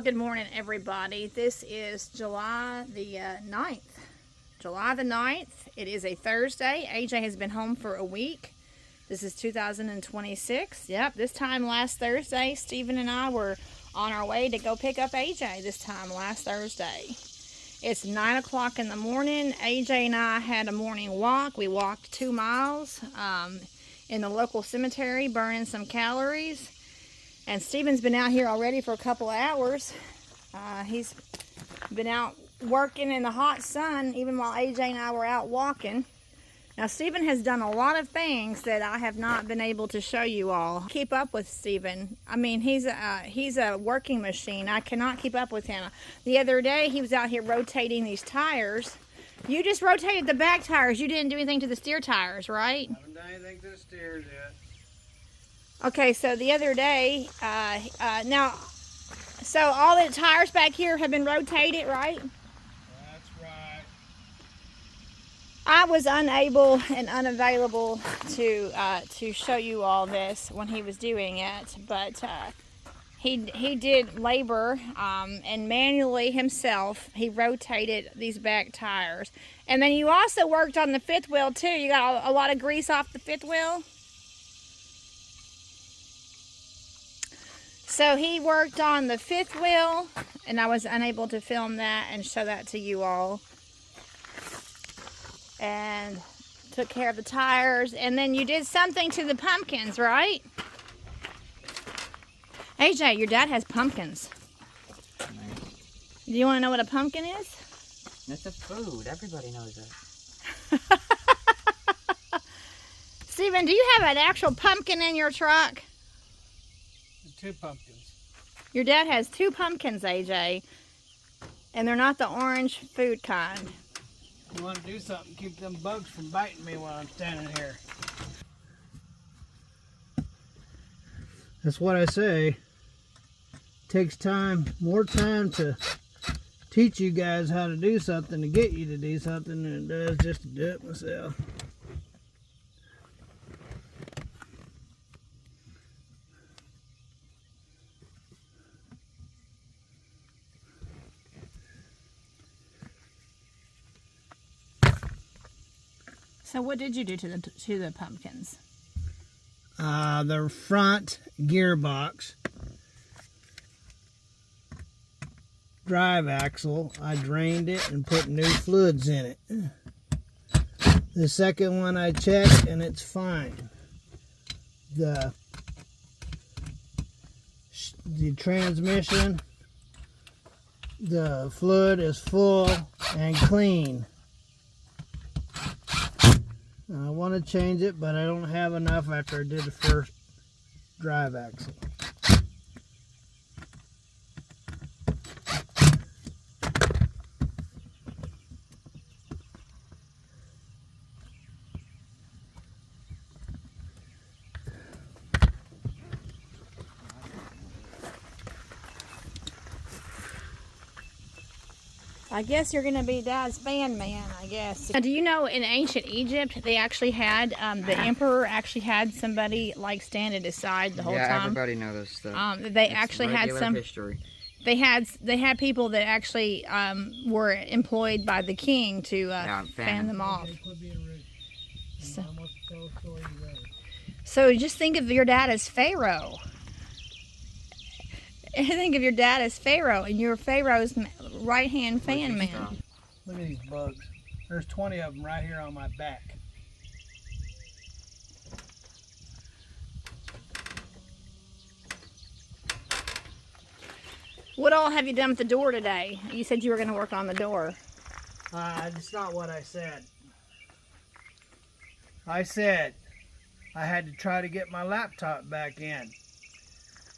Good morning, everybody. This is July the 9th. July the 9th. It is a Thursday. AJ has been home for a week. This is 2026. Yep, this time last Thursday, Stephen and I were on our way to go pick up AJ this time last Thursday. It's 9 o'clock in the morning. AJ and I had a morning walk. We walked 2 miles in the local cemetery, burning some calories. And Stephen's been out here already for a couple of hours. He's been out working in the hot sun, even while AJ and I were out walking. Now, Stephen has done a lot of things that I have not been able to show you all. Keep up with Stephen. I mean, he's a working machine. I cannot keep up with him. The other day, he was out here rotating these tires. You just rotated the back tires. You didn't do anything to the steer tires, right? I haven't done anything to the steers yet. Okay, so the other day, so all the tires back here have been rotated, right? That's right. I was unable and unavailable to show you all this when he was doing it, but he did labor and manually himself. He rotated these back tires, and then you also worked on the fifth wheel too. You got a lot of grease off the fifth wheel. So he worked on the fifth wheel, and I was unable to film that and show that to you all. And took care of the tires, and then you did something to the pumpkins, right? AJ, your dad has pumpkins. Nice. Do you want to know what a pumpkin is? That's a food. Everybody knows that. Stephen, do you have an actual pumpkin in your truck? 2 pumpkins. Your dad has 2 pumpkins, AJ, and they're not the orange food kind. You want to do something, keep them bugs from biting me while I'm standing here. That's what I say. It takes time, more time to teach you guys how to do something, to get you to do something, than it does just to do it myself. So what did you do to the pumpkins? The front gearbox, drive axle, I drained it and put new fluids in it. The second one I checked and it's fine. The transmission, the fluid is full and clean. I want to change it, but I don't have enough after I did the first drive axle. I guess you're going to be Dad's fan man, I guess. Now, do you know in ancient Egypt, they actually had, the emperor actually had somebody like stand at his side the whole time? Yeah, everybody knows this stuff. They It's actually had some history. They had people that actually were employed by the king to fan them off. So just think of your dad as Pharaoh. Think of your dad as Pharaoh, and you're Pharaoh's right-hand fan man. Look at these bugs. There's 20 of them right here on my back. What all have you done with the door today? You said you were going to work on the door. It's not what I said. I said I had to try to get my laptop back in.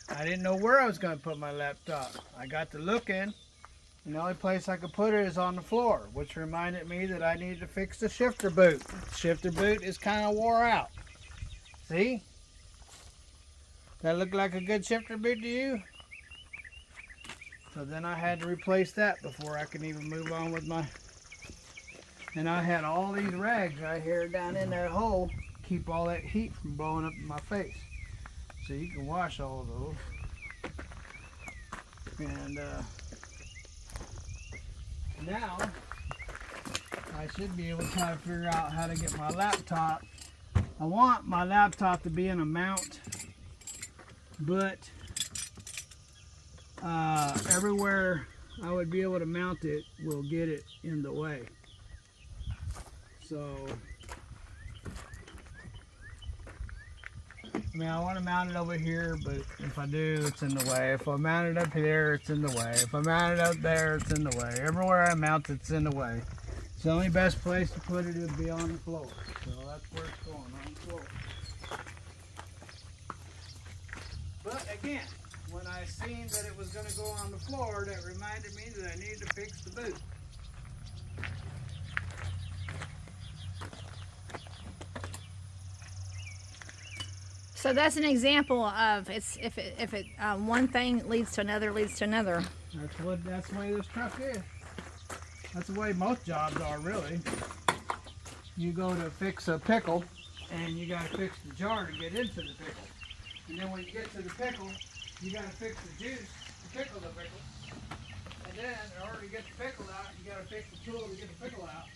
I didn't know where I was going to put my laptop. I got to looking, and the only place I could put it is on the floor, which reminded me that I needed to fix the shifter boot. The shifter boot is kind of wore out. See? That look like a good shifter boot to you? So then I had to replace that before I could even move on with my... And I had all these rags right here down in that hole, keep all that heat from blowing up in my face. So you can wash all of those. And now I should be able to try to figure out how to get my laptop. I want my laptop to be in a mount, but everywhere I would be able to mount it will get it in the way. So, I mean, I want to mount it over here, but if I do, it's in the way. If I mount it up here, it's in the way. If I mount it up there, it's in the way. Everywhere I mount it's in the way. So the only best place to put it would be on the floor. So that's where it's going, on the floor. But again, when I seen that it was going to go on the floor, that reminded me that I needed to fix the boot. So that's an example of one thing leads to another, leads to another. That's the way this truck is. That's the way most jobs are, really. You go to fix a pickle, and you got to fix the jar to get into the pickle. And then when you get to the pickle, you got to fix the juice to pickle the pickle. And then, in order to get the pickle out, you got to fix the tool to get the pickle out.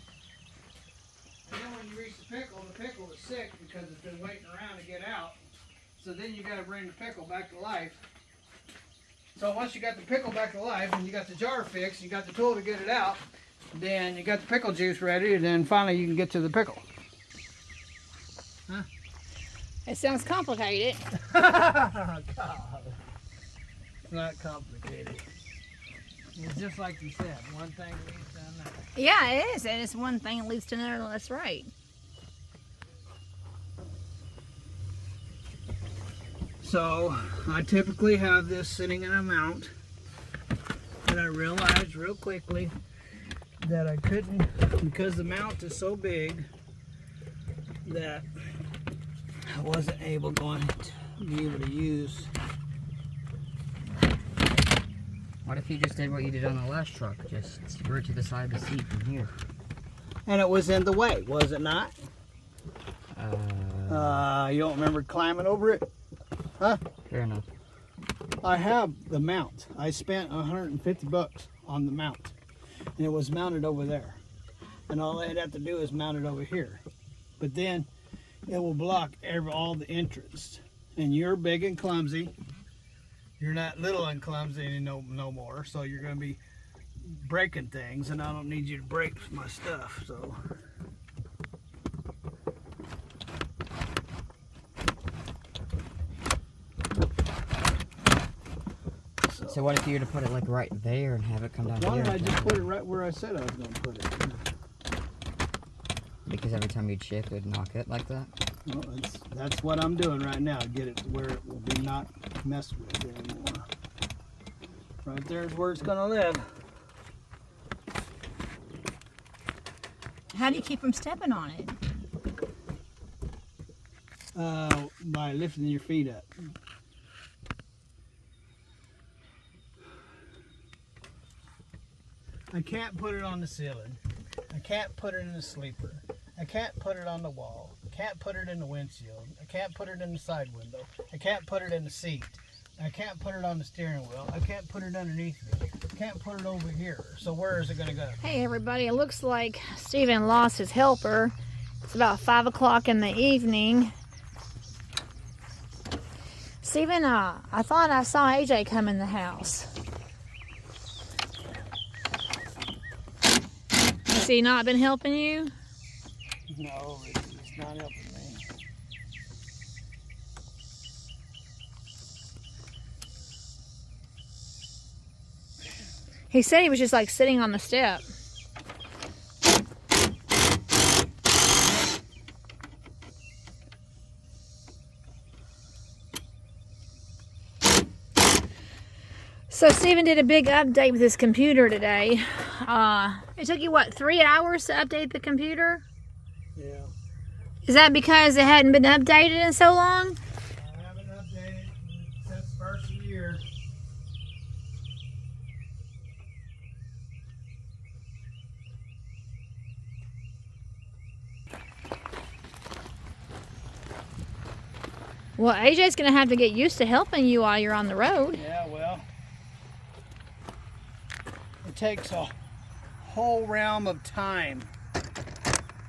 And then when you reach the pickle is sick because it's been waiting around to get out. So then you got to bring the pickle back to life. So once you got the pickle back to life and you got the jar fixed, you got the tool to get it out, then you got the pickle juice ready, and then finally you can get to the pickle. Huh? It sounds complicated. God. It's not complicated. It's just like you said, one thing leads to another. Yeah, it is. And it's one thing that leads to another. That's right. So I typically have this sitting in a mount, but I realized real quickly that I couldn't, because the mount is so big that I wasn't able to be able to use. What if you just did what you did on the last truck? Just screw it to the side of the seat from here. And it was in the way, was it not? You don't remember climbing over it? Huh? Fair enough. I have the mount. I spent $150 on the mount. And it was mounted over there. And all I'd have to do is mount it over here. But then it will block all the entrance. And you're big and clumsy. You're not little and clumsy no more. So you're going to be breaking things. And I don't need you to break my stuff. So... So what if you were to put it like right there and have it come down here? Why don't I just put it right where I said I was going to put it? Because every time you'd shift, it would knock it like that? Well, that's what I'm doing right now, to get it where it will be not messed with anymore. Right there is where it's going to live. How do you keep from stepping on it? By lifting your feet up. I can't put it on the ceiling. I can't put it in the sleeper. I can't put it on the wall. I can't put it in the windshield. I can't put it in the side window. I can't put it in the seat. I can't put it on the steering wheel. I can't put it underneath me. I can't put it over here. So where is it going to go? Hey everybody, it looks like Stephen lost his helper. It's about 5 o'clock in the evening. Stephen, I thought I saw AJ come in the house. Has he not been helping you? No, it's not helping me. He said he was just like sitting on the step. So Stephen did a big update with his computer today. It took you, what, 3 hours to update the computer? Yeah. Is that because it hadn't been updated in so long? I haven't updated since the first of the year. Well, AJ's going to have to get used to helping you while you're on the road. Yeah, well, It takes a whole realm of time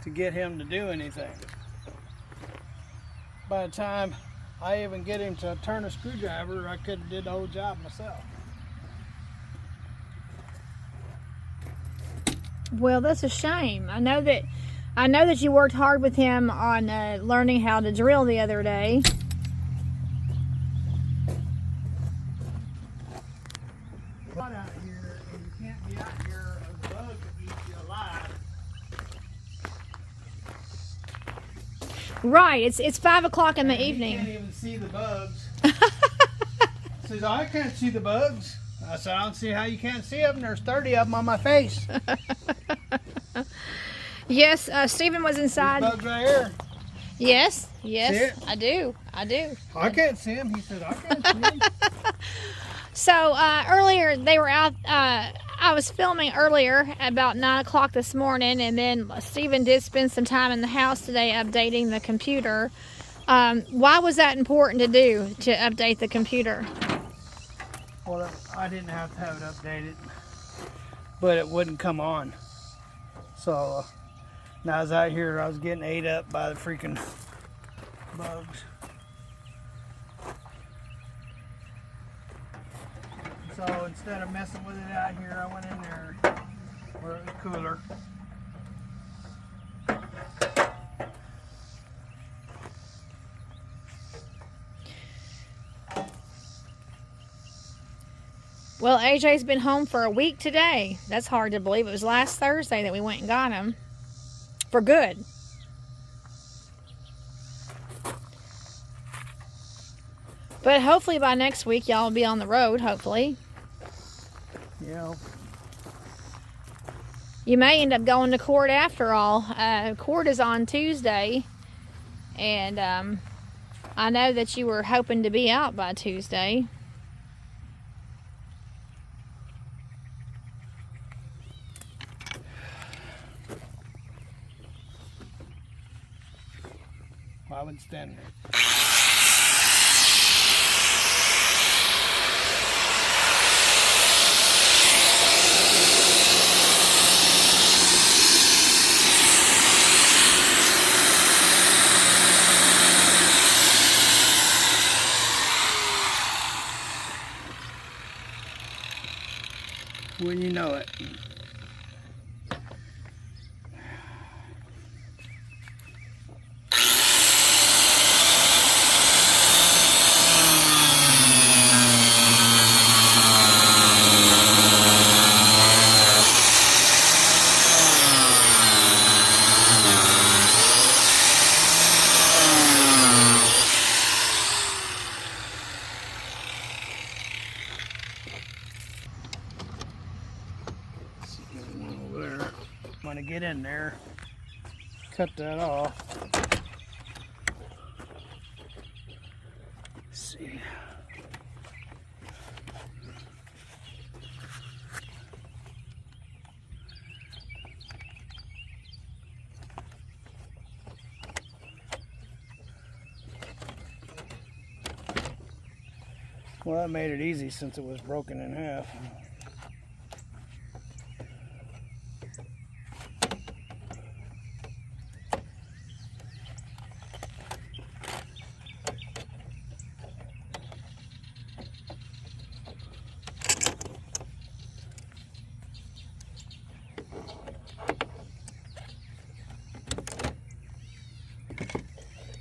to get him to do anything. By the time I even get him to turn a screwdriver, I could have did the whole job myself. Well, that's a shame. I know that you worked hard with him on learning how to drill the other day. Out here, and you can't be out here, or the bug could eat you alive. Right. It's 5 o'clock in the evening. You can't even see the bugs. Says, I can't see the bugs. I said, I don't see how you can't see them. There's 30 of them on my face. Yes, Stephen was inside. These bugs right here. Yes, See it? I do. I can't see them. He said, I can't see them. So earlier they were out. I was filming earlier about 9 o'clock this morning, and then Stephen did spend some time in the house today updating the computer. Why was that important to do, to update the computer? Well, I didn't have to have it updated, but it wouldn't come on. So now I was out here, I was getting ate up by the freaking bugs. So instead of messing with it out here, I went in there where it was cooler. Well, AJ's been home for a week today. That's hard to believe. It was last Thursday that we went and got him. For good. But hopefully by next week, y'all will be on the road, hopefully. Yeah. You may end up going to court after all. Court is on Tuesday. And I know that you were hoping to be out by Tuesday. I would stand there. When you know it. I'm gonna get in there, cut that off. Let's see. Well, that made it easy since it was broken in half.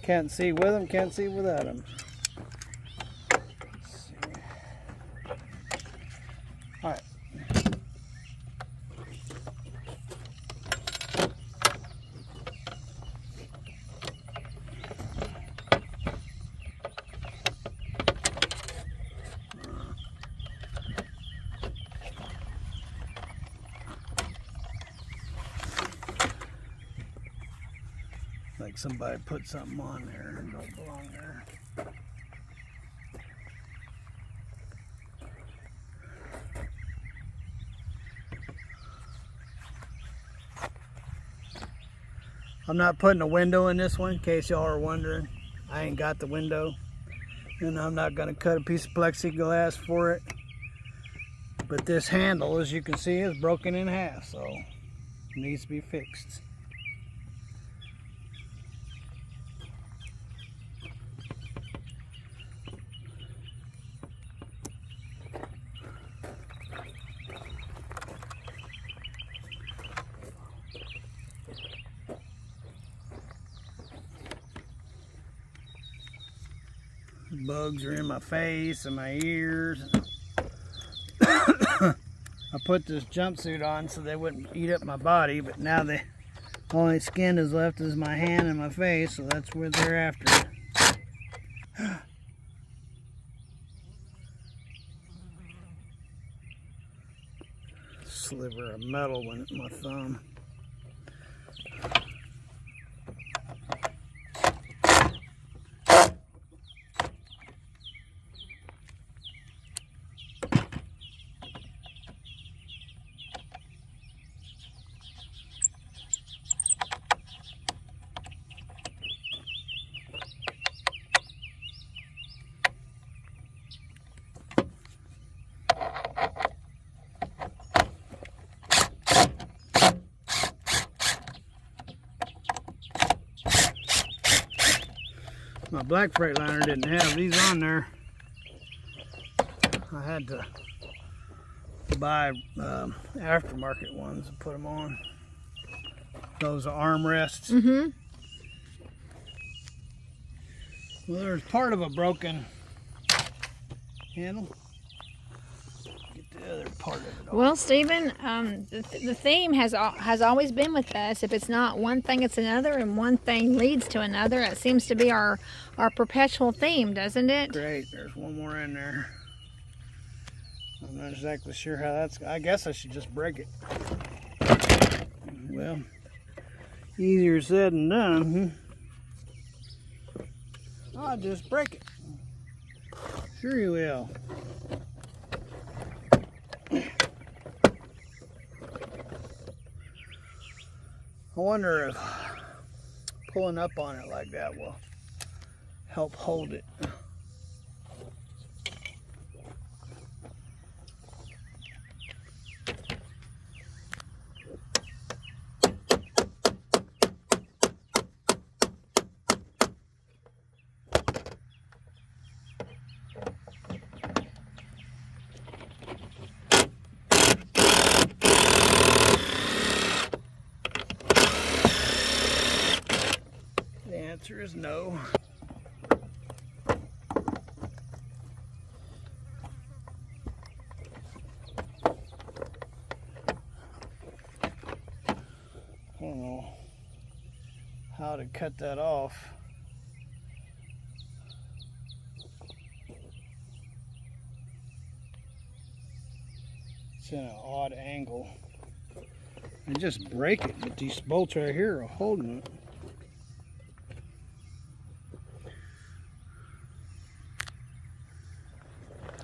Can't see with them, can't see without them. All right. Like somebody put something on there and don't belong there. I'm not putting a window in this one, in case y'all are wondering. I ain't got the window, and I'm not gonna cut a piece of plexiglass for it. But this handle, as you can see, is broken in half, so it needs to be fixed. Bugs are in my face and my ears. I put this jumpsuit on so they wouldn't eat up my body, but now the only skin is left is my hand and my face, so that's where they're after. Sliver of metal went in my thumb. My black Freightliner didn't have these on there. I had to buy aftermarket ones and put them on. Those are armrests. Mm-hmm. Well, there's part of a broken handle. Get the other part of it off. Well, Stephen, the theme has always been with us. If it's not one thing, it's another, and one thing leads to another. It seems to be our perpetual theme, doesn't it? Great. There's one more in there. I'm not exactly sure how that's. I guess I should just break it. Well, easier said than done. I'll just break it. Sure you will. I wonder if pulling up on it like that will help hold it. The answer is no. I don't know how to cut that off. It's in an odd angle. I just break it, but these bolts right here are holding it.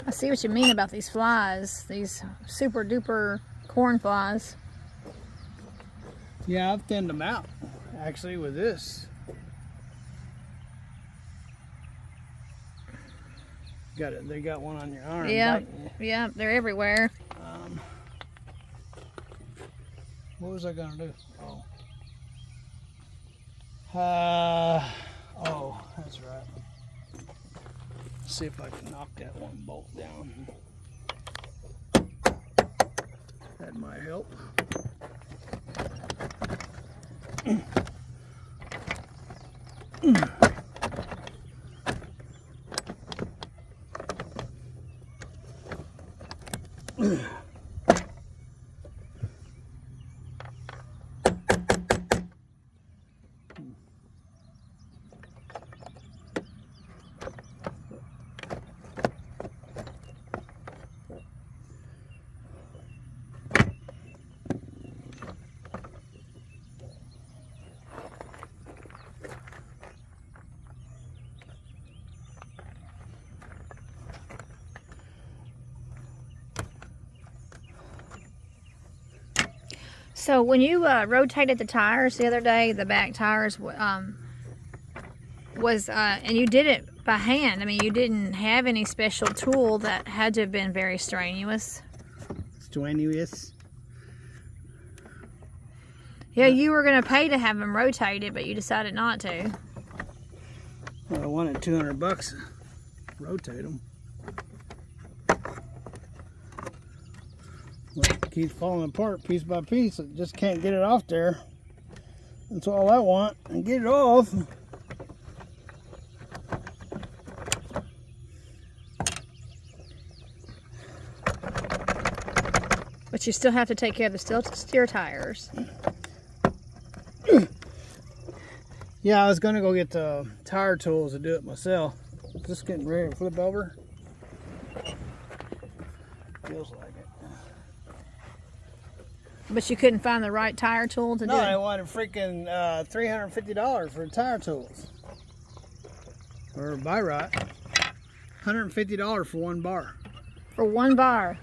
I see what you mean about these flies, these super duper corn flies. Yeah, I've thinned them out, actually, with this. Got it. They got one on your arm. Yeah, biting you. yeah, they're everywhere. What was I gonna do? Oh, that's right. Let's see if I can knock that one bolt down. That might help. So when you rotated the tires the other day, the back tires and you did it by hand. I mean, you didn't have any special tool that had to have been very strenuous. strenuous. Yeah, you were going to pay to have them rotated, but you decided not to. Well, I wanted $200 to rotate them. Well, it keeps falling apart piece by piece. I just can't get it off there. That's all I want. And get it off. But you still have to take care of the steer tires. Yeah, I was gonna go get the tire tools to do it myself. Just getting ready to flip over. Feels like it. But you couldn't find the right tire tool to do No, it? I wanted freaking $350 for the tire tools. Or buy right. $150 for one bar. For one bar.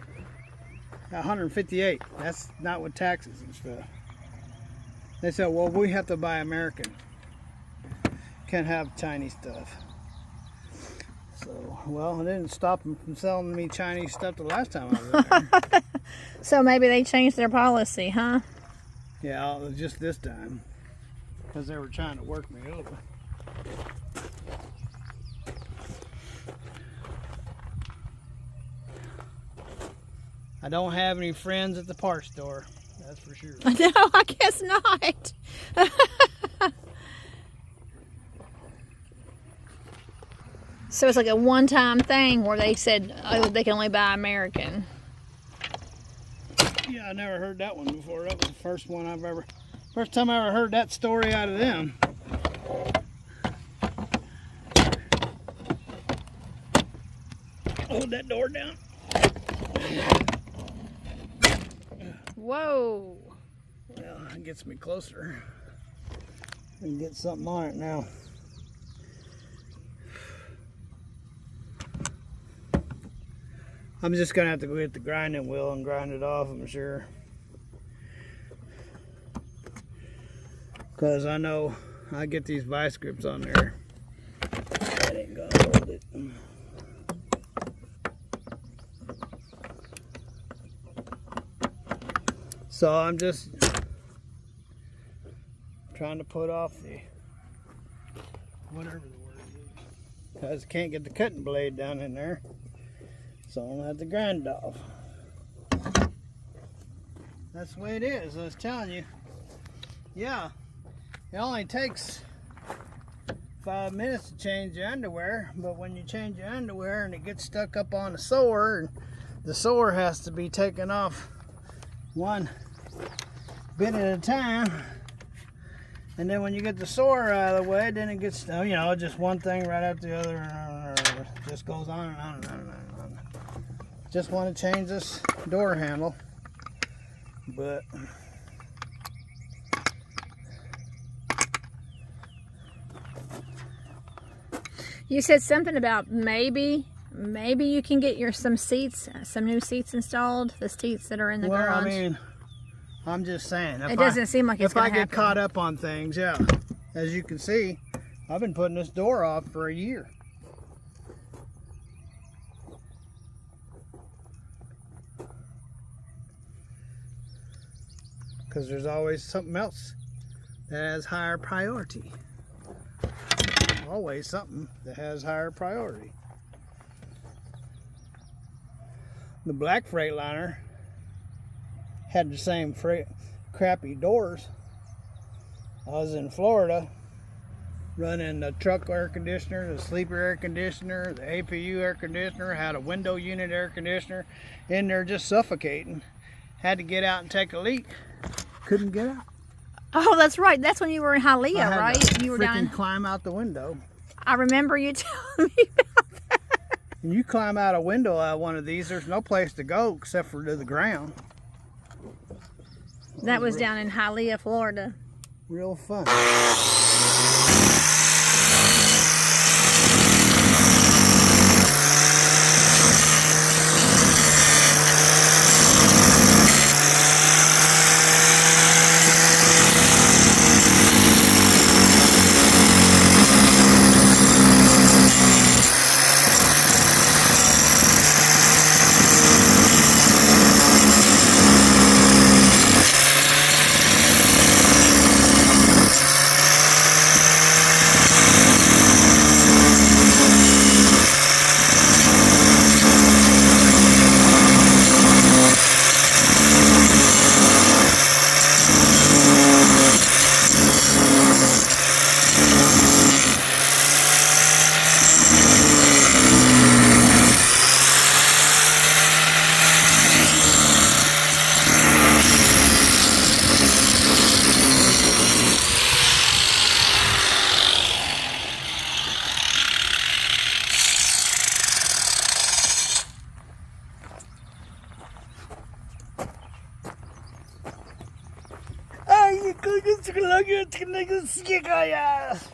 $158. That's not with taxes and stuff. They said, well, we have to buy American. Can't have Chinese stuff. So, well, it didn't stop them from selling me Chinese stuff the last time I was there. So maybe they changed their policy, huh? Yeah, it was just this time. Because they were trying to work me over. I don't have any friends at the parts store. That's for sure. No, I guess not. So it's like a one-time thing where they said, oh, they can only buy American. Yeah, I never heard that one before. That was the first time I ever heard that story out of them. Hold that door down. Whoa. Well, it gets me closer. I can get something on it now. I'm just gonna have to go get the grinding wheel and grind it off, I'm sure. Because I know I get these vice grips on there. That ain't gonna hold it. So I'm just trying to put off the whatever the word is. Because I can't get the cutting blade down in there. So I'm gonna have to grind it off. That's the way it is, I was telling you. Yeah, it only takes 5 minutes to change your underwear, but when you change your underwear and it gets stuck up on the sore, and the sore has to be taken off one bit at a time, and then when you get the sore out of the way, then it gets, you know, just one thing right after the other, just goes on and on and on and on. Just want to change this door handle, but You said something about maybe you can get some new seats installed, the seats that are in the garage. Well, I mean, I'm just saying. It doesn't seem like it's if I going to get happen. caught up on things, yeah. As you can see, I've been putting this door off for a year. Because there's always something else that has higher priority. Always something that has higher priority. The black Freightliner had the same crappy doors. I was in Florida running the truck air conditioner, the sleeper air conditioner, the APU air conditioner, had a window unit air conditioner in there just suffocating. Had to get out and take a leak. Couldn't get out. Oh, that's right. That's when you were in Hialeah, right? You were down in... climb out the window. I remember you telling me about that. When you climb out a window out of one of these, there's no place to go except for to the ground. That was down in Hialeah, Florida. Real fun.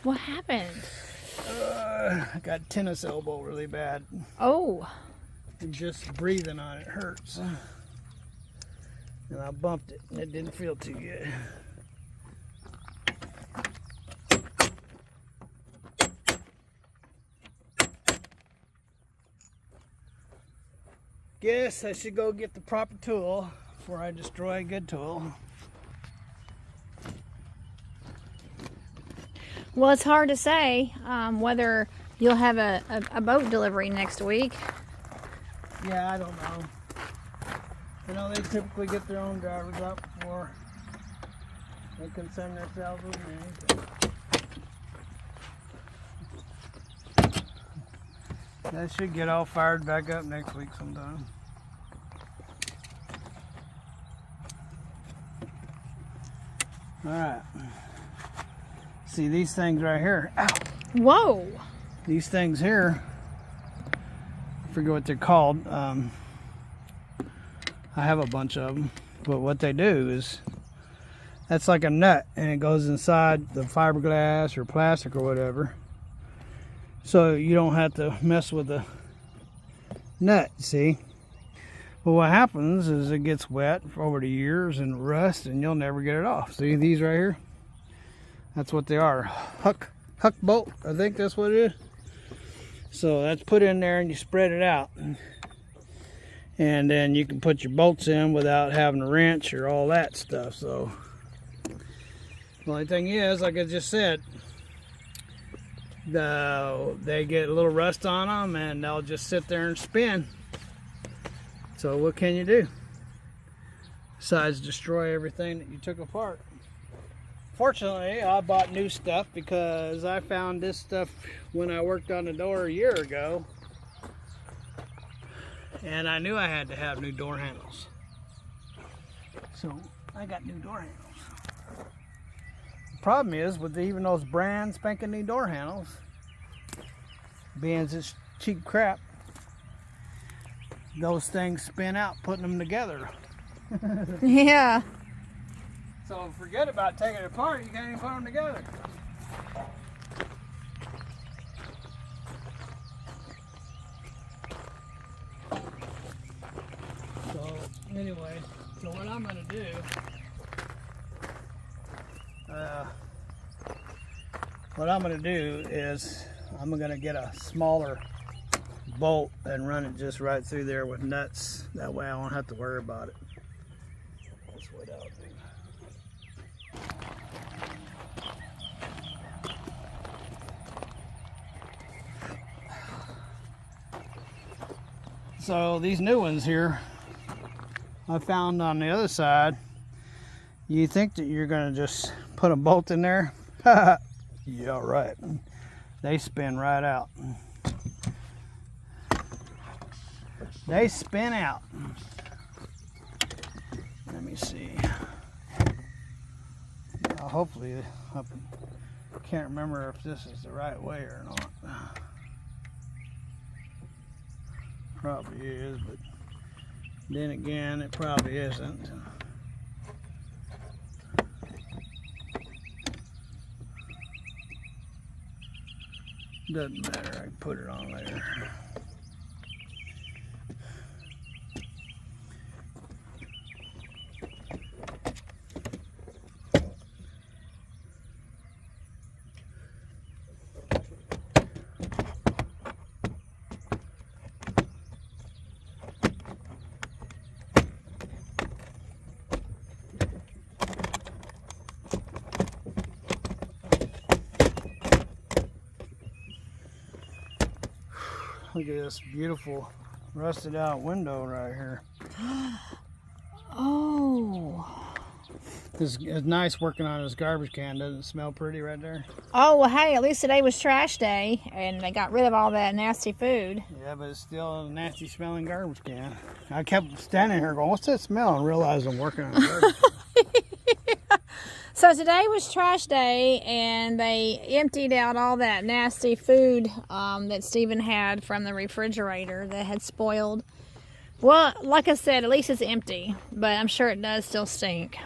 What happened? I got tennis elbow really bad. Oh. And just breathing on it hurts. And I bumped it and it didn't feel too good. Guess I should go get the proper tool before I destroy a good tool. Well, it's hard to say whether you'll have a boat delivery next week. Yeah, I don't know. You know, they typically get their own drivers up before they concern themselves with me. That should get all fired back up next week sometime. Alright. See these things right here. Ow! Whoa! These things here, I forget what they're called. I have a bunch of them. But what they do is, that's like a nut and it goes inside the fiberglass or plastic or whatever. So you don't have to mess with the nut, see? But what happens is it gets wet over the years and rust and you'll never get it off. See these right here? That's what they are. Huck bolt, I think that's what it is. So that's put in there and you spread it out. And then you can put your bolts in without having a wrench or all that stuff. So the only thing is, like I just said, they get a little rust on them and they'll just sit there and spin. So what can you do besides destroy everything that you took apart? Fortunately, I bought new stuff because I found this stuff when I worked on the door a year ago, and I knew I had to have new door handles. So I got new door handles. Problem is, with even those brand spanking new door handles, being it's cheap crap, those things spin out putting them together. Yeah. So forget about taking it apart, you can't even put them together. So anyway, so what I'm going to do, is I'm going to get a smaller bolt and run it just right through there with nuts. That way I won't have to worry about it. That's what I'll do. So these new ones here, I found on the other side, you think that you're going to just put a bolt in there? Yeah, right. They spin right out. They spin out. Let me see. Hopefully, I can't remember if this is the right way or not. Probably is, but then again, it probably isn't. Doesn't matter, I can put it on there. Look at this beautiful rusted out window right here. Oh. It's nice working on this garbage can. Doesn't it smell pretty right there? Oh, well, hey, at least today was trash day and they got rid of all that nasty food. Yeah, but it's still a nasty smelling garbage can. I kept standing here going, what's that smell? And realized I'm working on a garbage can. So today was trash day and they emptied out all that nasty food that Stephen had from the refrigerator that had spoiled. Well, like I said, at least it's empty, but I'm sure it does still stink.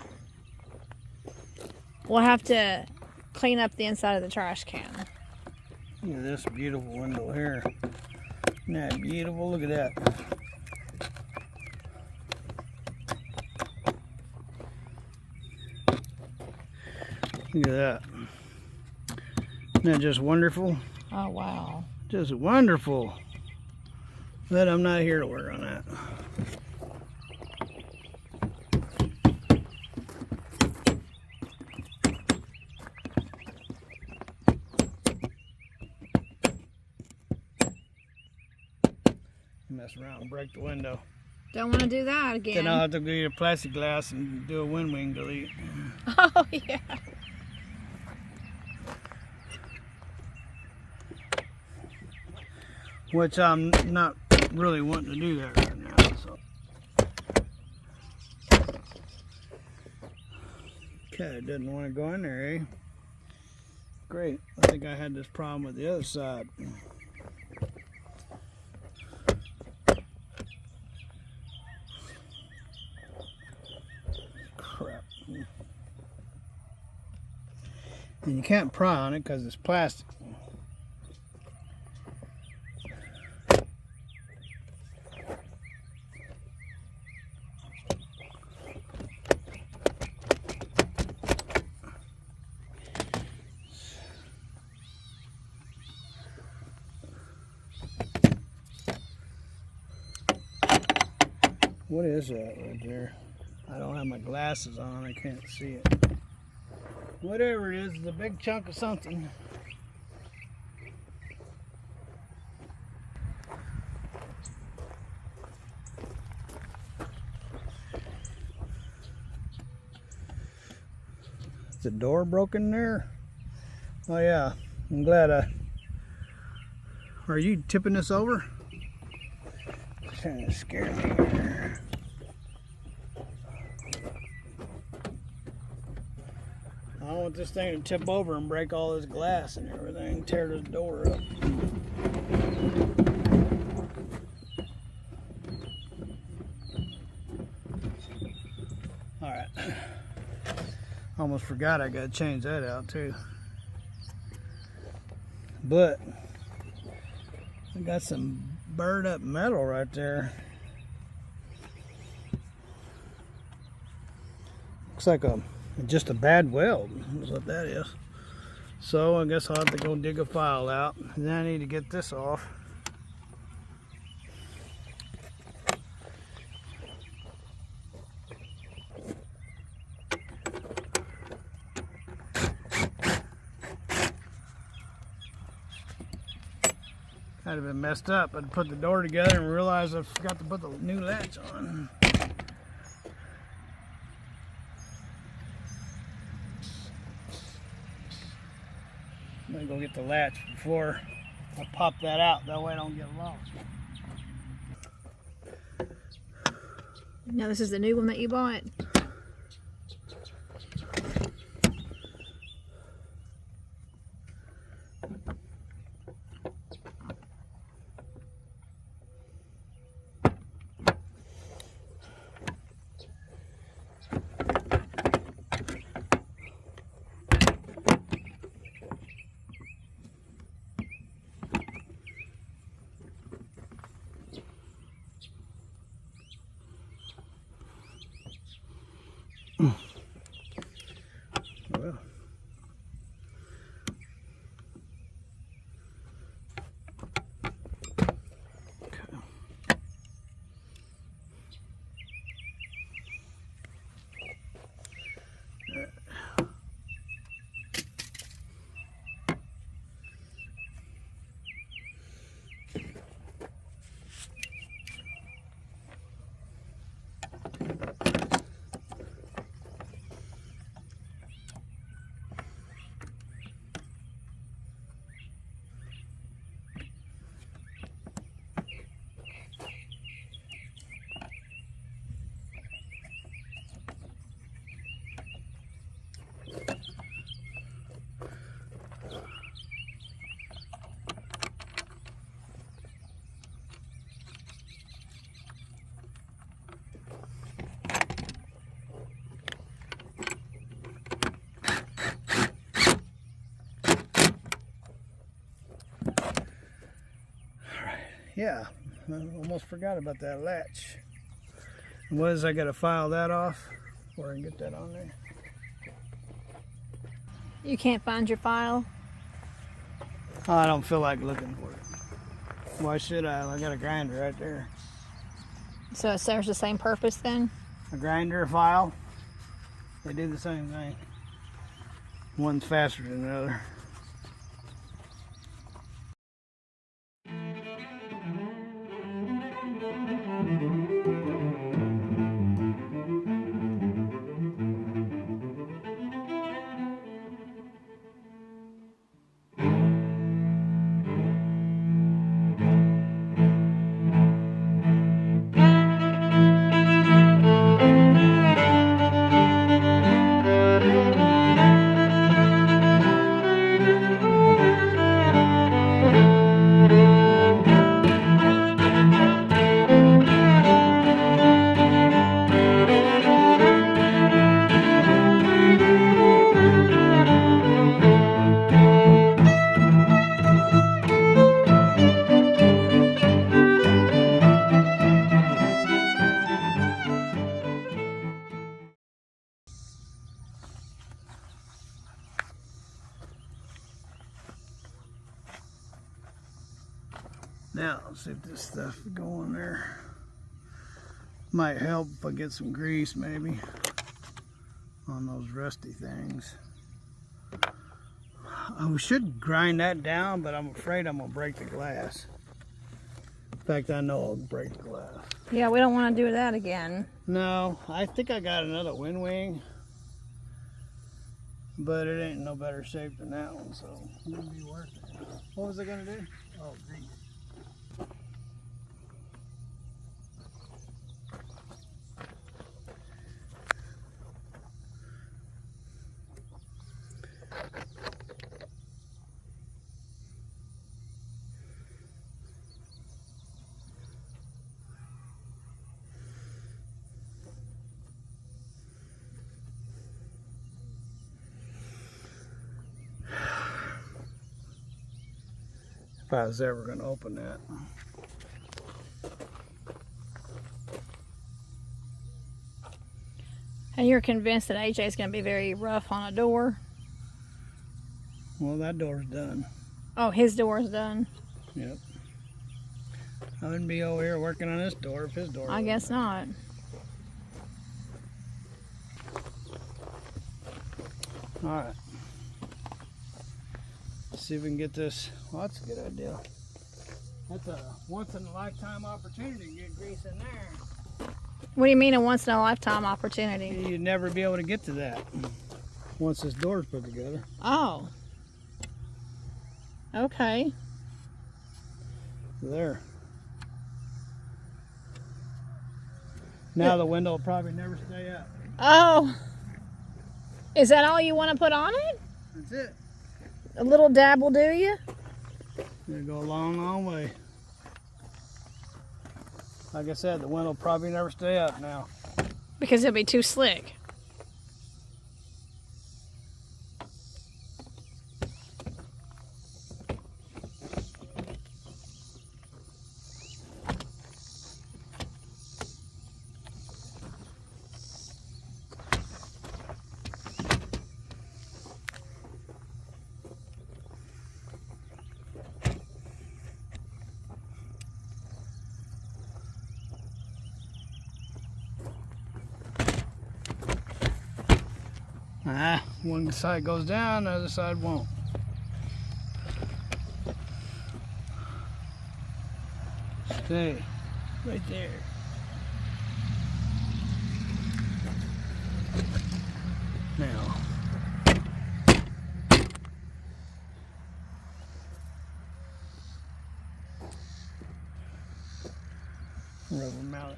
We'll have to clean up the inside of the trash can. Look at this beautiful window here. Isn't that beautiful? Look at that. Look at that. Isn't that just wonderful? Oh, wow. Just wonderful. But I'm not here to work on that. Mess around and break the window. Don't want to do that again. Then I'll have to go get a plastic glass and do a wing delete. Oh, yeah. Which I'm not really wanting to do that right now. So. Okay, it doesn't want to go in there, eh? Great. I think I had this problem with the other side. Crap. And you can't pry on it because it's plastic. What is that right there? I don't have my glasses on, I can't see it. Whatever it is, it's a big chunk of something. Is the door broken there? Oh yeah, I'm glad Are you tipping this over? Trying to scare me here. I don't want this thing to tip over and break all this glass and everything, tear this door up. Alright. Almost forgot I gotta change that out too. But I got some burned up metal right there. Looks like just a bad weld is what that is. So I guess I'll have to go dig a file out. And then I need to get this off. I'd have been messed up. I'd put the door together and realized I forgot to put the new latch on. I'm gonna go get the latch before I pop that out. That way I don't get lost. Now this is the new one that you bought? Well. Yeah, I almost forgot about that latch. What is, I gotta file that off before I can get that on there. You can't find your file? Oh, I don't feel like looking for it. Why should I? I got a grinder right there. So it serves the same purpose then? A grinder, a file, they do the same thing. One's faster than the other. Now, let's see if this stuff will go on there. Might help if I get some grease maybe on those rusty things. I should grind that down, but I'm afraid I'm gonna break the glass. In fact, I know I'll break the glass. Yeah, we don't want to do that again. No, I think I got another wind wing, but it ain't no better shape than that one, so it'll be worth it. What was I gonna do? Oh, grease. If I was ever going to open that. And you're convinced that AJ is going to be very rough on a door? Well, that door's done. Oh, his door's done. Yep. I wouldn't be over here working on this door if his door I guess not. All right. Let's see if we can get this. Well, that's a good idea. That's a once-in-a-lifetime opportunity to get grease in there. What do you mean a once-in-a-lifetime opportunity? You'd never be able to get to that once this door's put together. Oh. Okay. There. Now the window will probably never stay up. Oh. Is that all you want to put on it? That's it. A little dab will do you? It'll go a long, long way. Like I said, the window will probably never stay up now. Because it'll be too slick. One side goes down, the other side won't. Stay right there. Now, rubber mallet.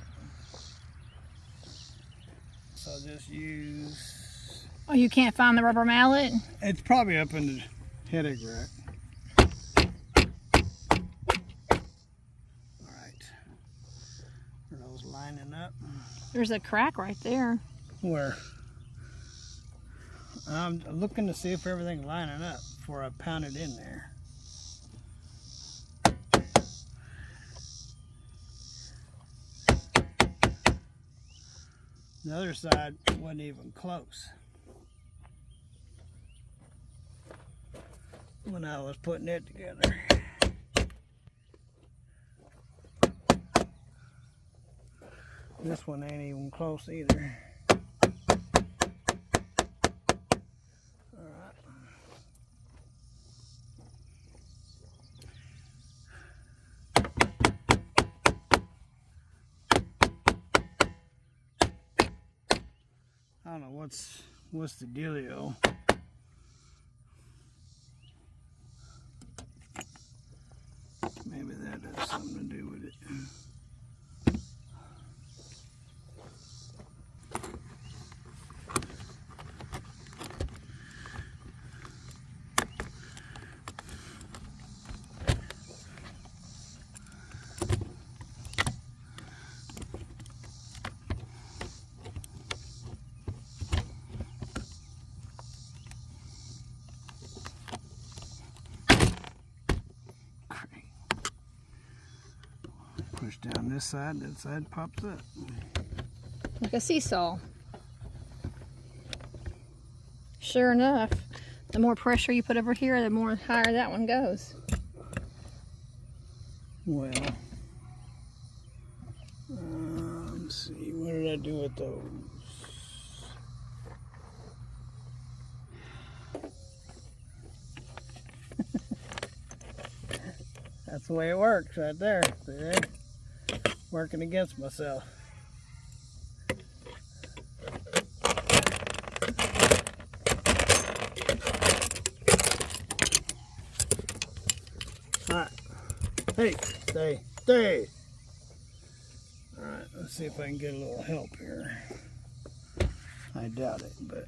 So I'll just use. Oh, you can't find the rubber mallet? It's probably up in the headache rack. Alright. Are those lining up? There's a crack right there. Where? I'm looking to see if everything's lining up before I pound it in there. The other side wasn't even close when I was putting it together. This one ain't even close either. Alright. I don't know what's the dealio. Maybe that has something to do with it. Push down this side, that side pops up. Like a seesaw. Sure enough, the more pressure you put over here, the more higher that one goes. Well, let's see, what did I do with those? That's the way it works right there. See? Working against myself. Alright. Hey, stay. Alright, let's see if I can get a little help here. I doubt it, but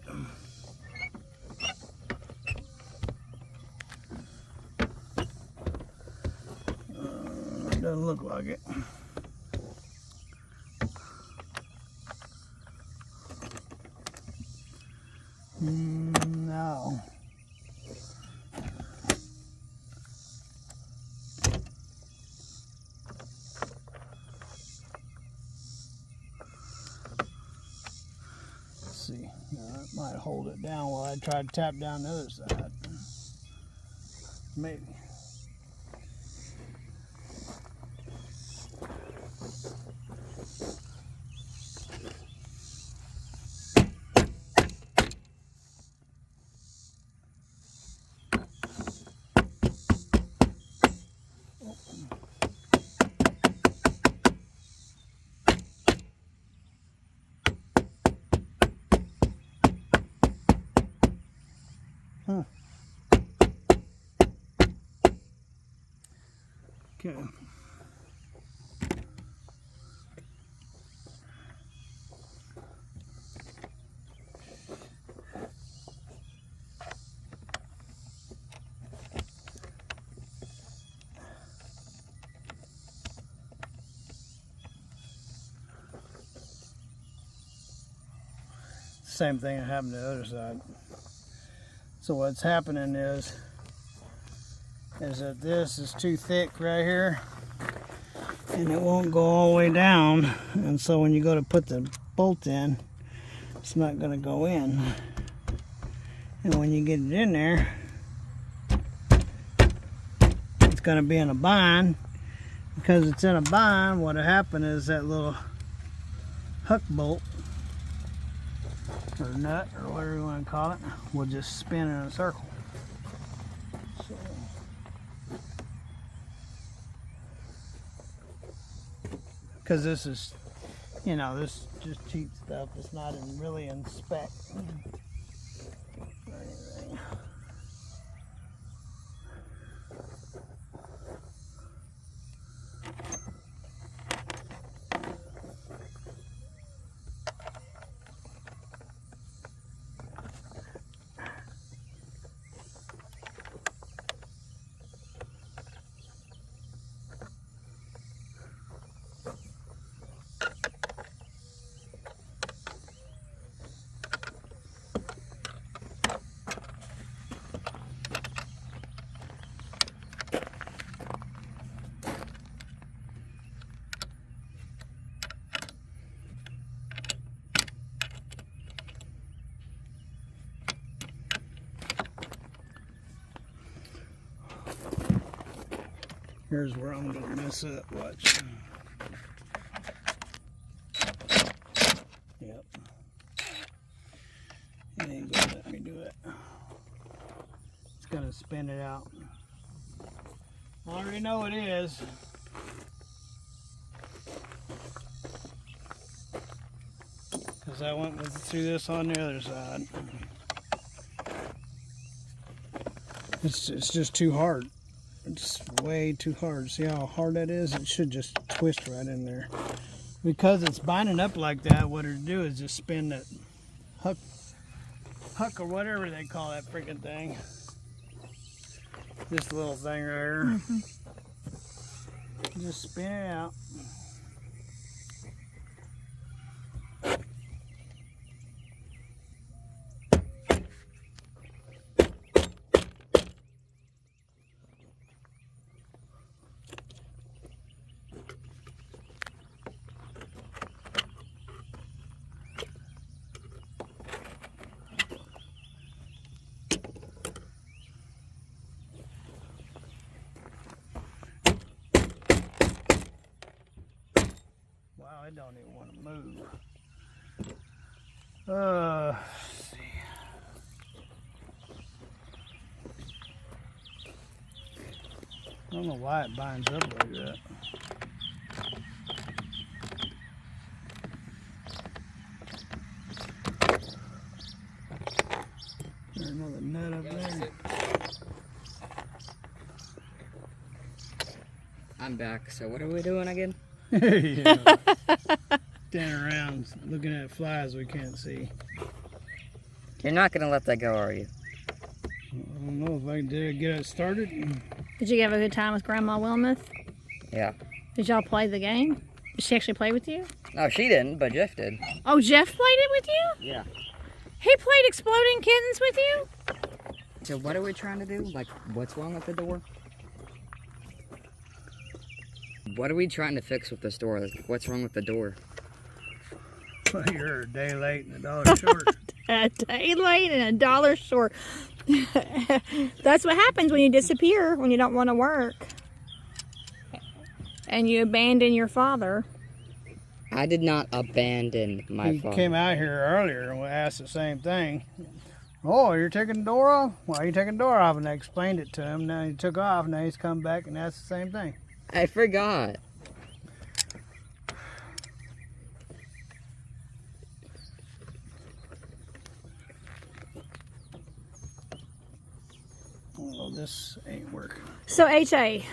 it doesn't look like it. No. Let's see. That might hold it down while I try to tap down the other side. Maybe. Okay. Same thing that happened to the other side. So what's happening is that this is too thick right here and it won't go all the way down, and so when you go to put the bolt in, it's not going to go in, and when you get it in there, it's going to be in a bind. Because it's in a bind, what'll happen is that little hook bolt or nut or whatever you want to call it will just spin in a circle. So, because this is, you know, this just cheap stuff. It's not really in spec or anything. Here's where I'm gonna mess up. Watch. Yep. It ain't gonna let me do it. It's gonna spin it out. I already know it is. Because I went through this on the other side. It's just too hard. It's way too hard. See how hard that is? It should just twist right in there. Because it's binding up like that, what it'll do is just spin that huck or whatever they call that freaking thing. This little thing right here. Mm-hmm. Just spin it out. Wow, I don't even want to move. Let's see. I don't know why it binds up like that. There's another nut up there. I'm back. So what are we doing again? Yeah. Standing around looking at flies we can't see. You're not gonna let that go, are you? I don't know if I did get it started. Did you have a good time with Grandma Wilmoth? Yeah. Did y'all play the game? Did she actually play with you? No, she didn't, but Jeff did. Oh, Jeff played it with you? Yeah. He played Exploding Kittens with you? So what are we trying to do? Like, what's wrong with the door? What are we trying to fix with this door? Like, what's wrong with the door? Well, you're a day late and $1 short. A day late and $1 short. That's what happens when you disappear, when you don't want to work. And you abandon your father. I did not abandon my He father. came out here earlier and asked the same thing. Oh, you're taking the door off? Why are you taking the door off? And I explained it to him. Now he took off. Now he's come back and asked the same thing. I forgot. Oh, this ain't working. So, AJ,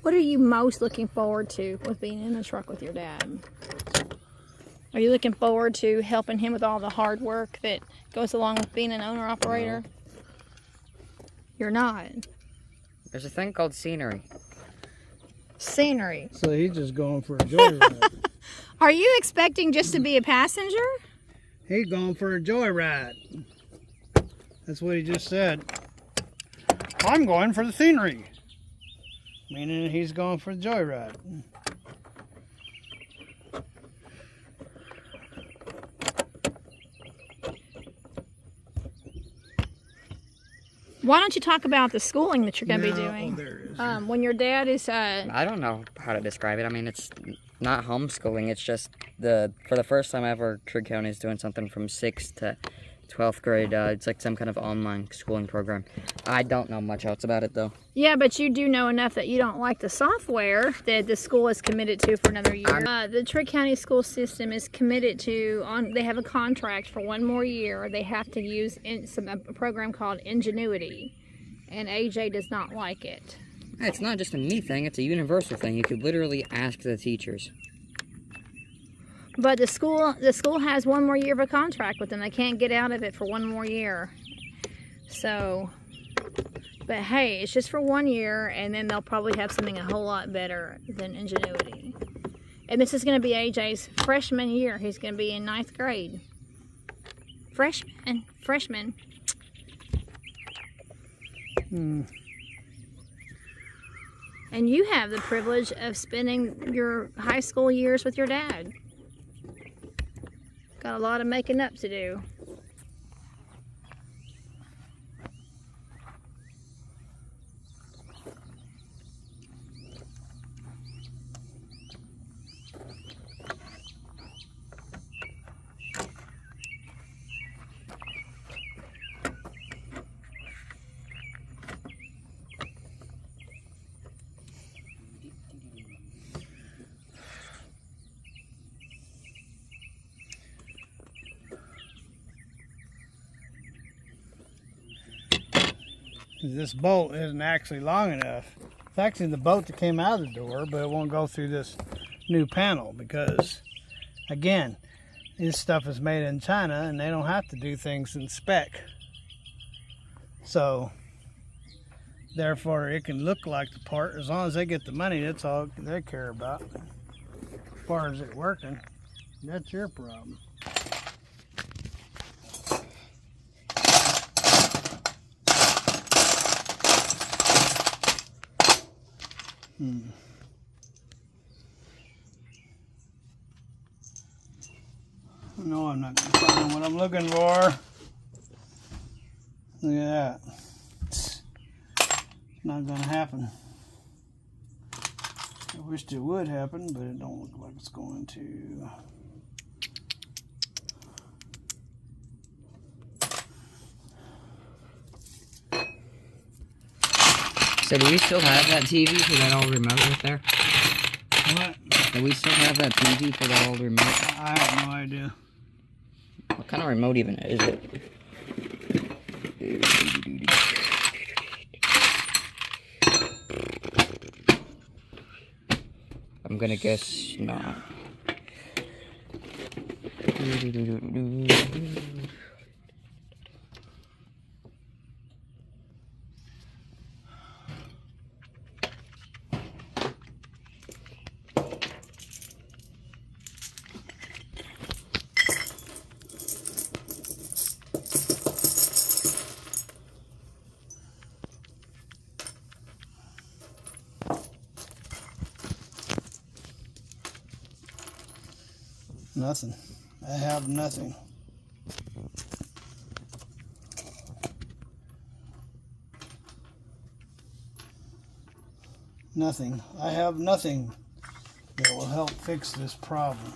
what are you most looking forward to with being in the truck with your dad? Are you looking forward to helping him with all the hard work that goes along with being an owner-operator? No. You're not. There's a thing called scenery. Scenery. So he's just going for a joyride. Are you expecting just to be a passenger? He's going for a joyride. That's what he just said. I'm going for the scenery. Meaning he's going for the joyride. Why don't you talk about the schooling that you're going to be No, doing? there it is. When your dad is... I don't know how to describe it. I mean, it's not homeschooling. It's just for the first time ever, Trigg County is doing something from 6th to 12th grade. It's like some kind of online schooling program. I don't know much else about it, though. Yeah, but you do know enough that you don't like the software that the school is committed to for another year. The Trigg County school system is committed to, they have a contract for 1 more year. They have to use a program called Ingenuity, and AJ does not like it. It's not just a me thing. It's a universal thing. You could literally ask the teachers. But the school has 1 more year of a contract with them. They can't get out of it for 1 more year. So, but hey, it's just for 1 year, and then they'll probably have something a whole lot better than Ingenuity. And this is going to be AJ's freshman year. He's going to be in 9th grade. Freshman. And you have the privilege of spending your high school years with your dad. Got a lot of making up to do. This bolt isn't actually long enough. It's actually the bolt that came out of the door, but it won't go through this new panel because, again, this stuff is made in China and they don't have to do things in spec. So, therefore, it can look like the part. As long as they get the money, that's all they care about. As far as it working, that's your problem. No, I'm not going to find what I'm looking for. Look at that. It's not going to happen. I wished it would happen, but it don't look like it's going to. So do we still have that TV for that old remote right there? What? Do we still have that TV for that old remote? I have no idea. What kind of remote even is it? I'm gonna guess not. Nothing. I have nothing. Nothing. I have nothing that will help fix this problem.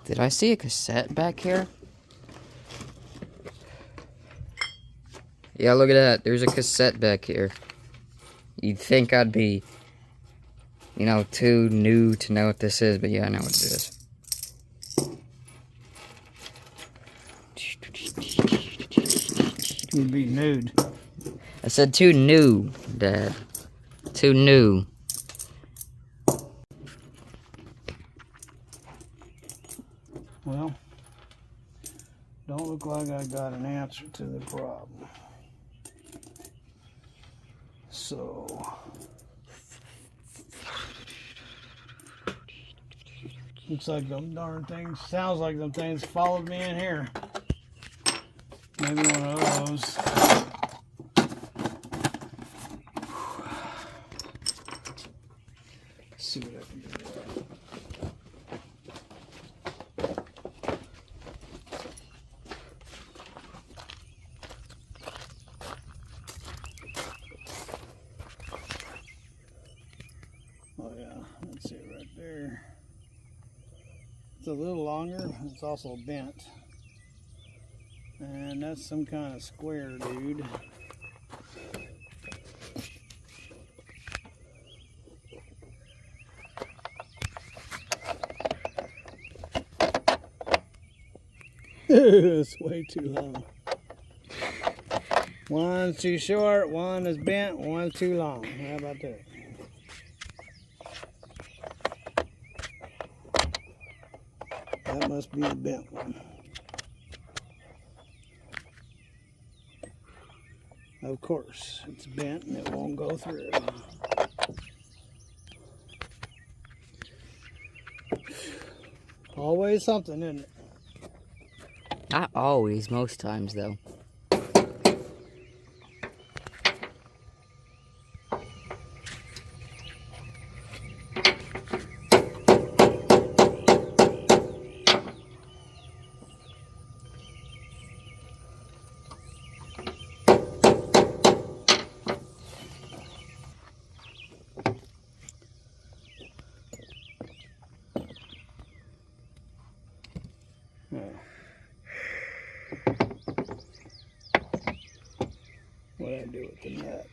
Did I see a cassette back here? Yeah, look at that. There's a cassette back here. You'd think I'd be, you know, too new to know what this is, but yeah, I know what it is. You'd be nude. I said too new, Dad. Too new. Well, don't look like I got an answer to the problem. So, looks like them darn things, sounds like them things followed me in here. Maybe one of those. Let's see what I can do. Oh yeah, that's it right there. It's a little longer, it's also bent. And that's some kind of square, dude. It's way too long. One's too short, one is bent, one's too long. How about that? That must be the bent one. Of course, it's bent and it won't go through. Always something, isn't it? Not always, most times though. What I do with the nut?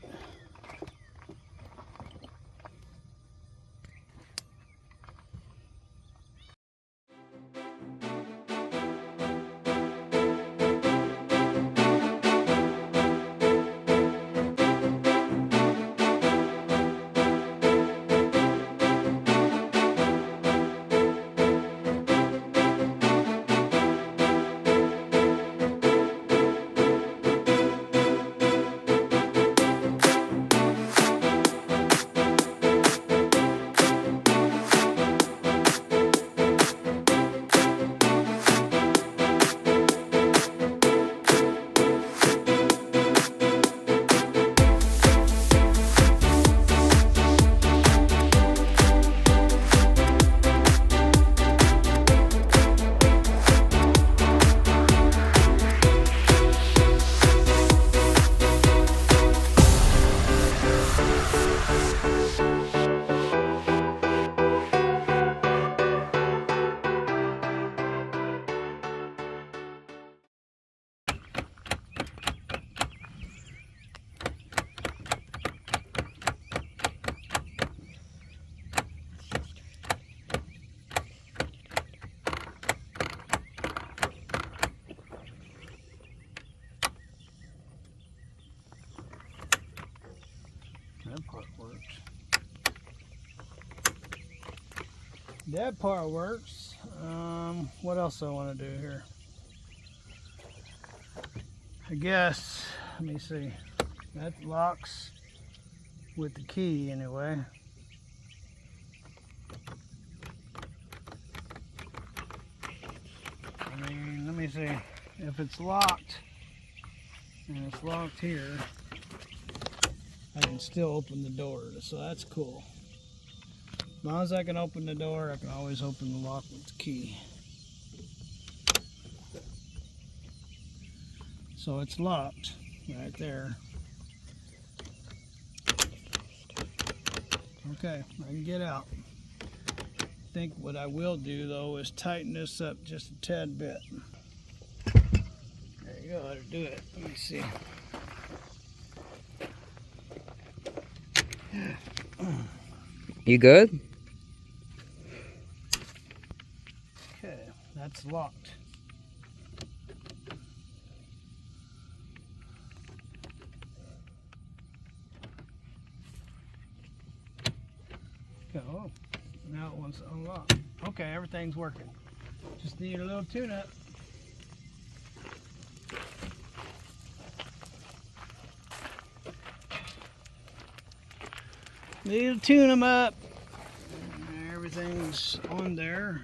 that part works. That part works. What else do I want to do here? I guess, let me see. That locks with the key anyway. I mean, let me see. If it's locked, and it's locked here, I can still open the door, so that's cool. As long as I can open the door, I can always open the lock with the key. So it's locked right there. Okay, I can get out. I think what I will do though is tighten this up just a tad bit. There you go, that'll do it. Let me see. You good? Okay, that's locked. Oh, now it wants to unlock. Okay, everything's working. Just need a little tune-up. Need to tune them up. Everything's on there.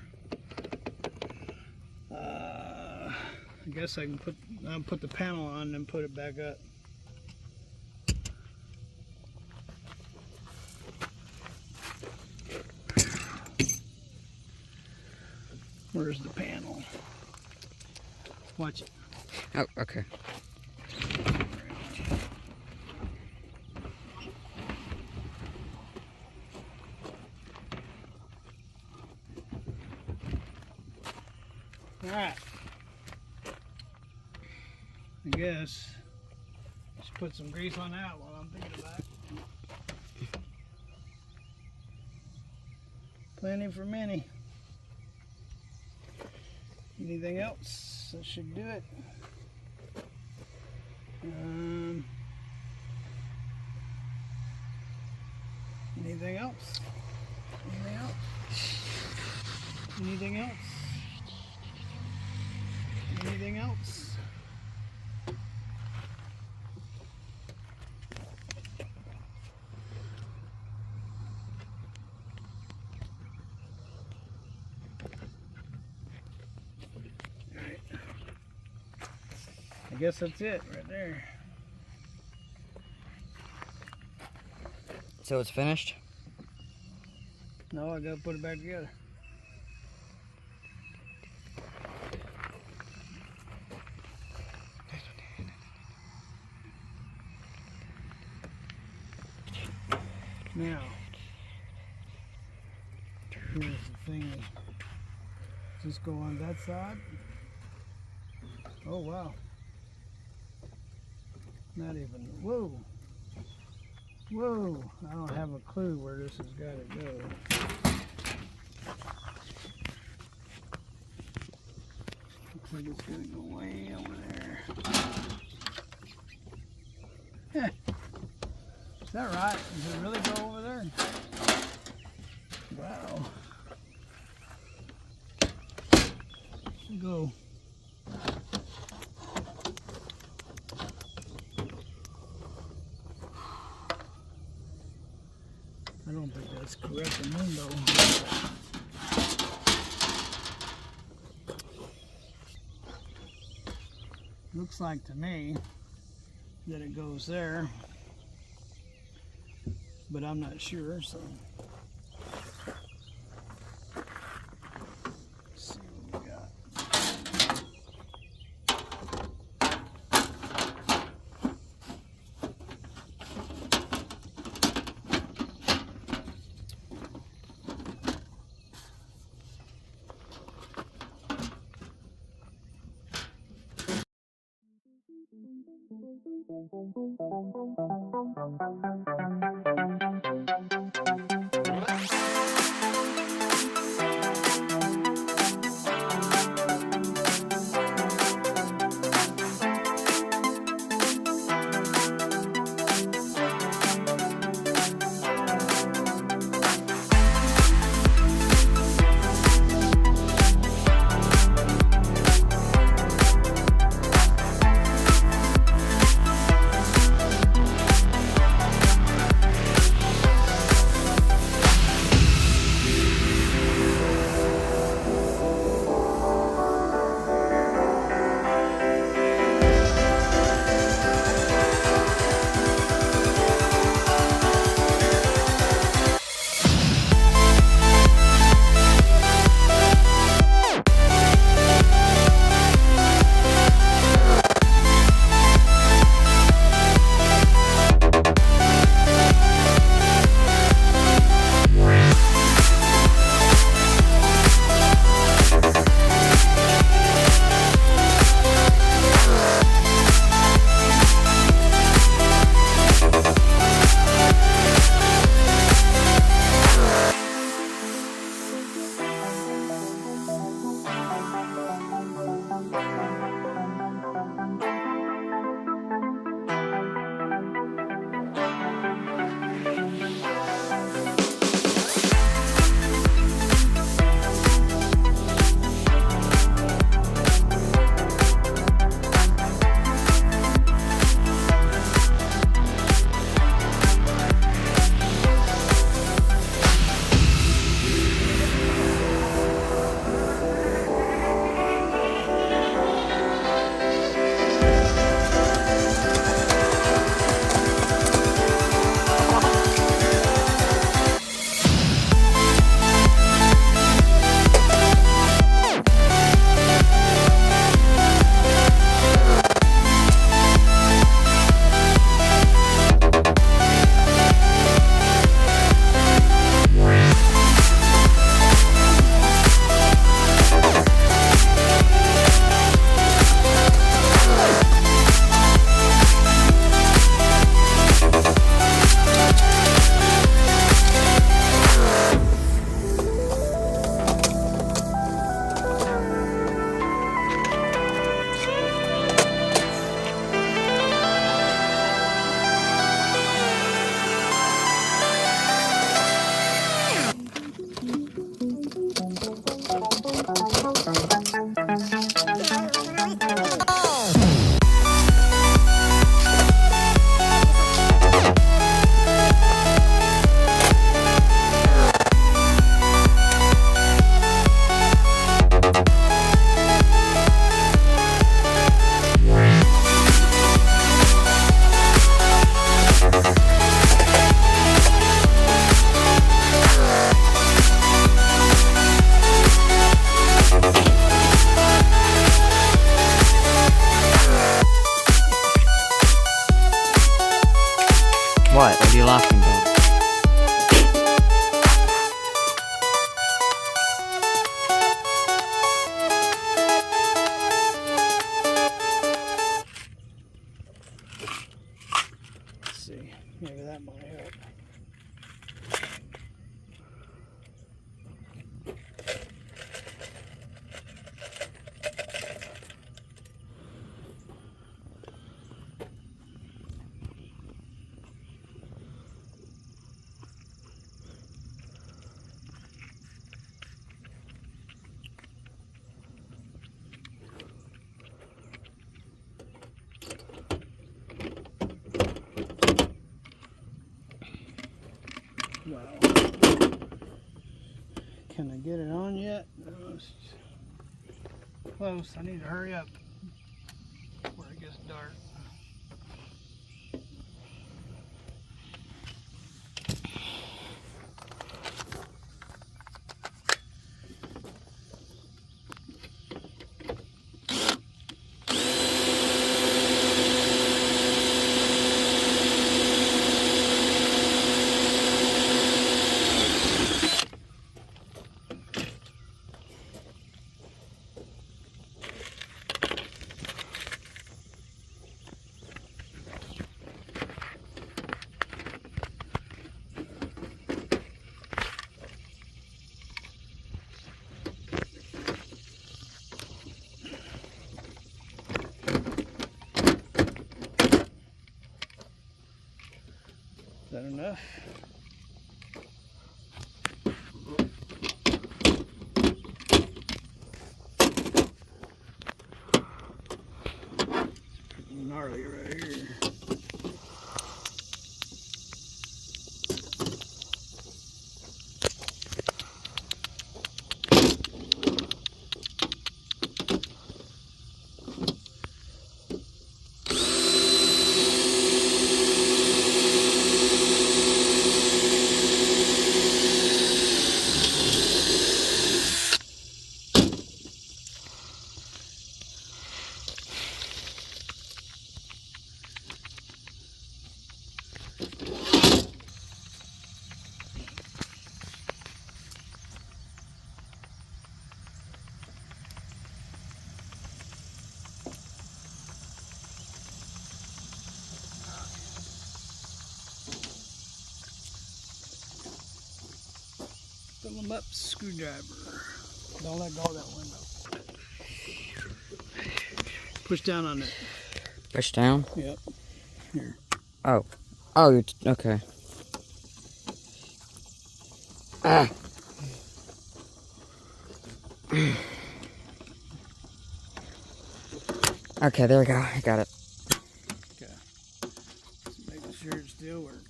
I guess I can put the panel on and put it back up. Where's the panel? Watch it. Oh, okay. Alright. I guess just put some grease on that while I'm thinking about it. Plenty for many. Anything else? That should do it. Anything else? Anything else? Anything else? Anything else? Alright. I guess that's it right there. So it's finished? No, I gotta put it back together. Now, here's the thing. Just go on that side. Oh wow. Not even, whoa. Whoa, I don't have a clue where this has got to go. Looks like it's going to go way over there. Heh. Is that right? Does it really go over there? Wow. Go. I don't think that's correct window. Looks like to me that it goes there, but I'm not sure, so. Let's see what we got. What? What are you laughing about? Let's see. Maybe that might help. Wow. Can I get it on yet? No, it's close. I need to hurry up before it gets dark. Is that enough? Gnarly right here. Fill them up, screwdriver. Don't let go of that window. Push down on it. Push down? Yep. Here. Oh. Oh, you're okay. Ah. Okay, there we go. I got it. Okay. Just making sure it still works.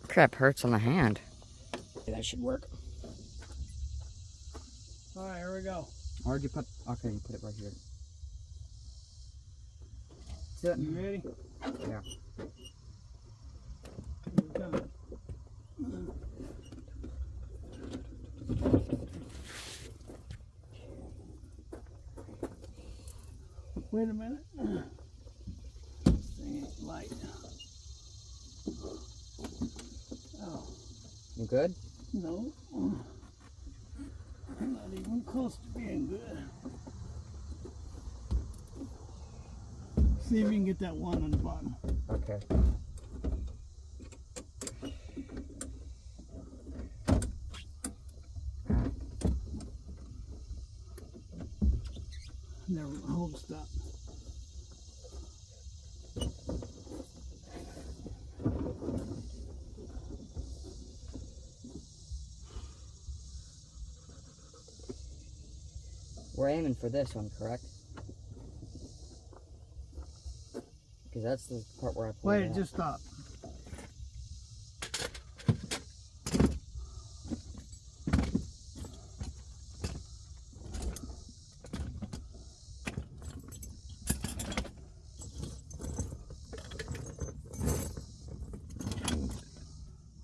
Crap, hurts on the hand. That should work. All right, here we go. Where'd you put? Okay, you put it right here. You ready? Yeah. Here we go. Wait a minute. This thing ain't light. Oh, You good? no. Not even close to being good. See if you can get that one on the bottom. Okay. Never hold stop. We're aiming for this one, correct? Because that's the part where I pulled Wait, it out. just stop.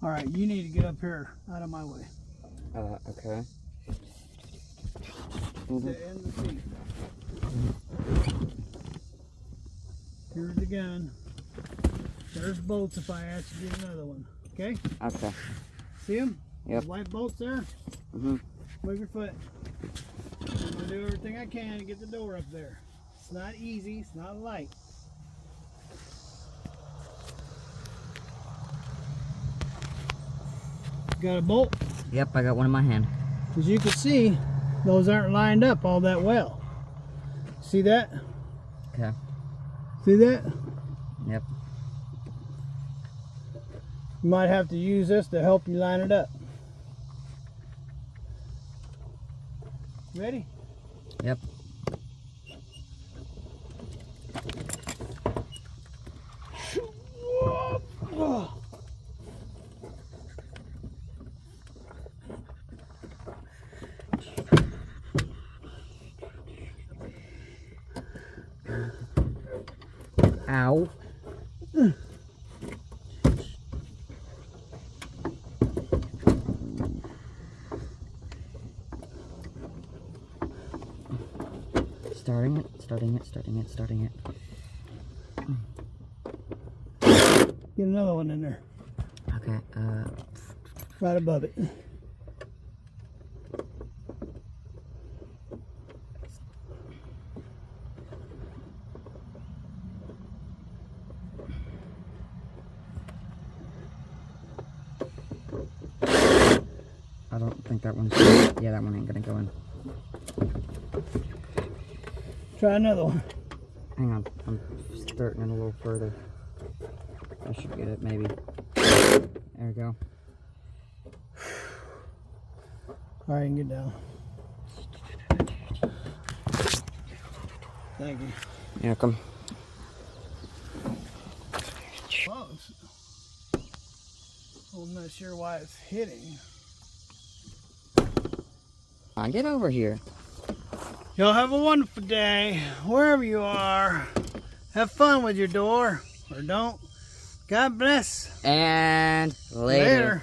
All right, you need to get up here out of my way. Okay. Stay in the seat. Here's the gun. There's bolts if I ask you to get another one. Okay? Okay. See them? Yep. White bolts there? Mm-hmm. Move your foot. I'm going to do everything I can to get the door up there. It's not easy. It's not light. Got a bolt? Yep, I got one in my hand. As you can see, those aren't lined up all that well. See that? Okay. See that? Yep. You might have to use this to help you line it up. Ready? Yep. Ow. Starting it. Get another one in there. Okay, Right above it. I don't think that one's, yeah, that one ain't gonna go in. Try another one. Hang on, I'm starting it a little further. I should get it, maybe. There we go. All right, you can get down. Thank you. You're welcome. Close. I'm not sure why it's hitting. Get over here. Y'all have a wonderful day, wherever you are. Have fun with your door, or don't. God bless. And later. Later.